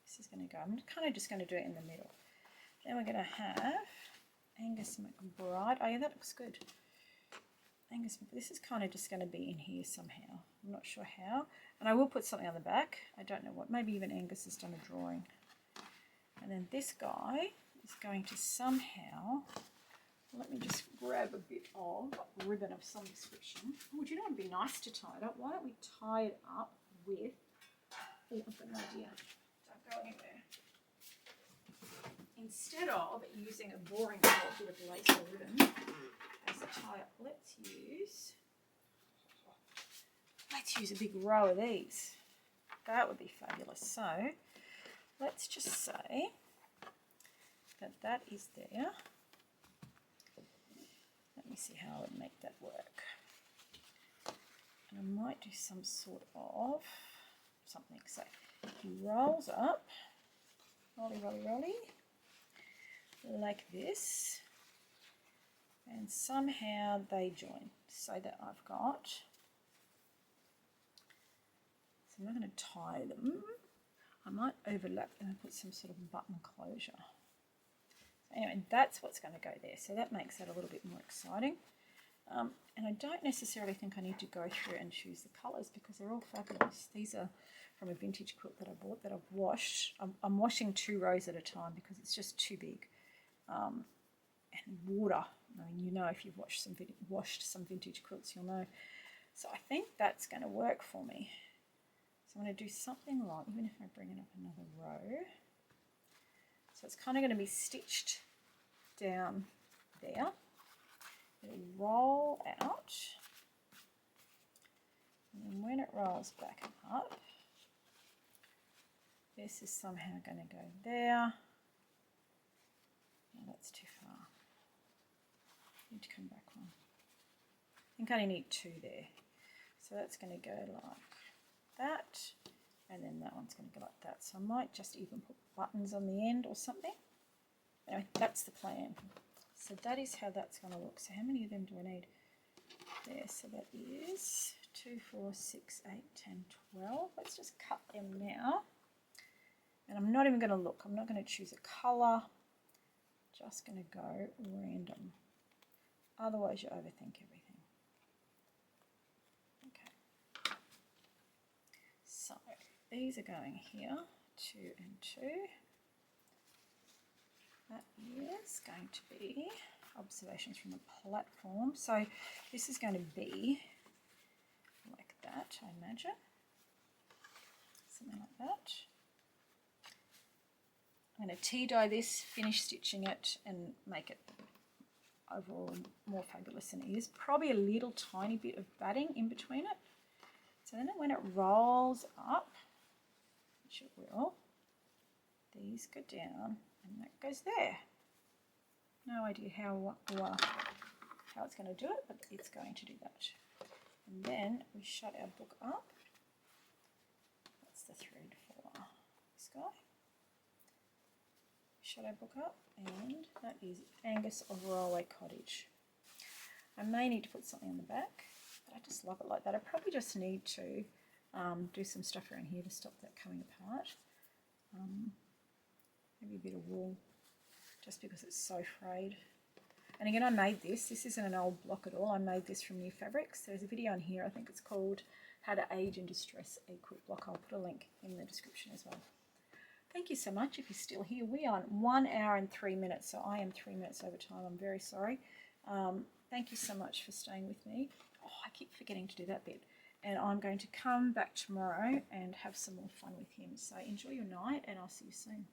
This is going to go, I'm kind of just going to do it in the middle. Then we're going to have Angus McBride. Oh yeah, that looks good. Angus, this is kind of just going to be in here somehow. I'm not sure how. And I will put something on the back. I don't know what. Maybe even Angus has done a drawing. And then this guy is going to somehow, let me just grab a bit of ribbon of some description. Oh, do you know what would be nice to tie it up? Why don't we tie it up with, oh, I've got an idea. Don't go anywhere. Instead of using a boring bit of lace or ribbon as a tie-up, let's use a big row of these. That would be fabulous. So let's just say that that is there. Let me see how I would make that work. And I might do some sort of something. So he rolls up, rolly, rolly, rolly, like this. and somehow they join, so that I've got, so I'm not going to tie them, I might overlap them and put some sort of button closure. So anyway, that's what's going to go there, so that makes that a little bit more exciting. And I don't necessarily think I need to go through and choose the colours because they're all fabulous. These are from a vintage quilt that I bought that I've washed. I'm washing 2 rows at a time because it's just too big. And water, I mean, you know, if you've washed some vintage quilts, you'll know. So I think that's going to work for me. So I'm going to do something like, even if I bring it up another row, so it's kind of going to be stitched down there. It'll roll out, and then when it rolls back up, this is somehow going to go there. No, that's too far. I need to come back one. I think I only need 2 there. So that's going to go like that, and then that one's going to go like that. So I might just even put buttons on the end or something. Anyway, that's the plan. So that is how that's going to look. So how many of them do I need? There, so that is 2, 4, 6, 8, 10, 12. Let's just cut them now. And I'm not even going to look. I'm not going to choose a colour. Just going to go random. Otherwise you overthink everything. Okay. So these are going here, 2 and 2. That is going to be observations from the platform. So this is going to be like that, I imagine. Something like that. I'm going to tea dye this, finish stitching it, and make it overall more fabulous than it is. Probably a little tiny bit of batting in between it. So then when it rolls up, which it will, these go down. And that goes there. No idea how it's going to do it, but it's going to do that. And then we shut our book up. That's the thread for this guy. Shut our book up, and that is Angus of Railway Cottage. I may need to put something on the back, but I just love it like that. I probably just need to do some stuff around here to stop that coming apart. Maybe a bit of wool, just because it's so frayed. And again, I made this. This isn't an old block at all. I made this from new fabrics. There's a video on here. I think it's called How to Age in Distress a Quilt Block. I'll put a link in the description as well. Thank you so much if you're still here. We are 1 hour and 3 minutes, so I am 3 minutes over time. I'm very sorry. Thank you so much for staying with me. Oh, I keep forgetting to do that bit. And I'm going to come back tomorrow and have some more fun with him. So enjoy your night, and I'll see you soon.